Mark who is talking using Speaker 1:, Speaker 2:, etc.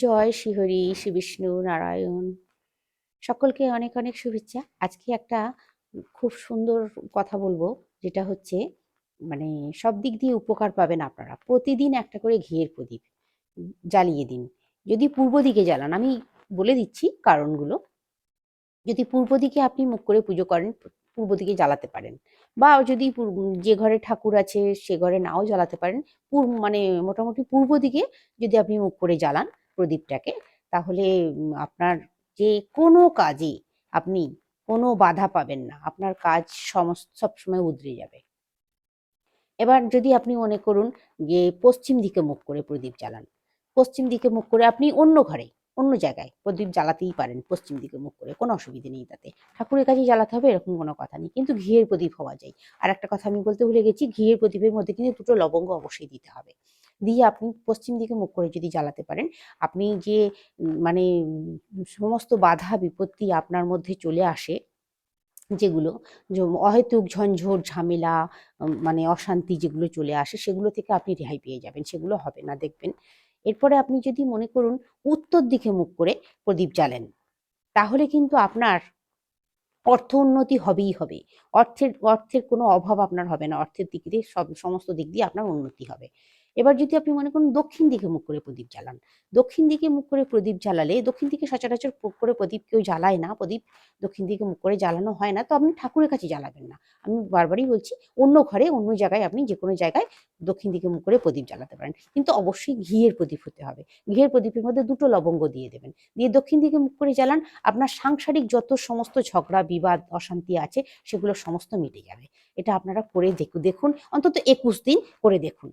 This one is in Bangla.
Speaker 1: জয় শ্রীহরি, শ্রী বিষ্ণু নারায়ণ। সকলকে অনেক অনেক শুভেচ্ছা। আজকে একটা খুব সুন্দর কথা বলবো, যেটা হচ্ছে মানে সব দিক দিয়ে উপকার পাবেন আপনারা। প্রতিদিন একটা করে ঘিয়ের প্রদীপ জ্বালিয়ে দিন। যদি পূর্ব দিকে জ্বালান, আমি বলে দিচ্ছি কারণগুলো। যদি পূর্ব দিকে আপনি মুখ করে পুজো করেন, পূর্ব দিকে জ্বালাতে পারেন। বা যদি যে ঘরে ঠাকুর আছে সে ঘরে নাও জ্বালাতে পারেন। মানে মোটামুটি পূর্ব দিকে যদি আপনি মুখ করে জ্বালান প্রদীপটাকে, তাহলে আপনার যে কোনো কাজে আপনি কোনো বাধা পাবেন না। আপনার কাজ সবসময় উতরে যাবে। এবার যদি আপনি মনে করুন যে পশ্চিম দিকে মুখ করে প্রদীপ জ্বালান, পশ্চিম দিকে মুখ করে আপনি অন্য ঘরে, অন্য জায়গায় প্রদীপ জ্বালাতেই পারেন পশ্চিম দিকে মুখ করে, কোনো অসুবিধে নেই তাতে। ঠাকুরের কাছেই জ্বালাতে হবে এরকম কোনো কথা নেই, কিন্তু ঘিয়ের প্রদীপ হওয়া যায়। আর একটা কথা আমি বলতে ভুলে গেছি, ঘিয়ের প্রদীপের মধ্যে কিন্তু দুটো লবঙ্গ অবশ্যই দিতে হবে। দিয়ে আপনি পশ্চিম দিকে মুখ করে যদি জ্বালাতে পারেন, আপনি যে মানে সমস্ত বাধা বিপত্তি আপনার মধ্যে চলে আসে, যেগুলো অহেতুক ঝঞ্ঝট ঝামেলা, মানে অশান্তি যেগুলো চলে আসে, সেগুলো থেকে আপনি রেহাই পেয়ে যাবেন, সেগুলো হবে না দেখবেন। এরপরে আপনি যদি মনে করুন উত্তর দিকে মুখ করে প্রদীপ জ্বালেন, তাহলে কিন্তু আপনার অর্থ উন্নতি হবেই হবে। অর্থের কোনো অভাব আপনার হবে না। অর্থের দিক দিয়ে সমস্ত দিক দিয়ে আপনার উন্নতি হবে। এবার যদি আপনি মনে করুন দক্ষিণ দিকে মুখ করে প্রদীপ জ্বালান, দক্ষিণ দিকে মুখ করে প্রদীপ জ্বালালে, দক্ষিণ দিকে সচরাচর করে প্রদীপ কেউ জ্বালায় না, প্রদীপ দক্ষিণ দিকে মুখ করে জ্বালানো হয় না, তো আপনি ঠাকুরের কাছে জ্বালাবেন না। আমি বারবারই বলছি, অন্য ঘরে অন্য জায়গায় আপনি যে কোনো জায়গায় দক্ষিণ দিকে মুখ করে প্রদীপ জ্বালাতে পারেন, কিন্তু অবশ্যই ঘিয়ের প্রদীপ হতে হবে। ঘিয়ের প্রদীপের মধ্যে দুটো লবঙ্গ দিয়ে দেবেন, দিয়ে দক্ষিণ দিকে মুখ করে জ্বালান। আপনার সাংসারিক যত সমস্ত ঝগড়া বিবাদ অশান্তি আছে সেগুলো সমস্ত মিটে যাবে। এটা আপনারা করে দেখুন, অন্তত 21 দিন করে দেখুন।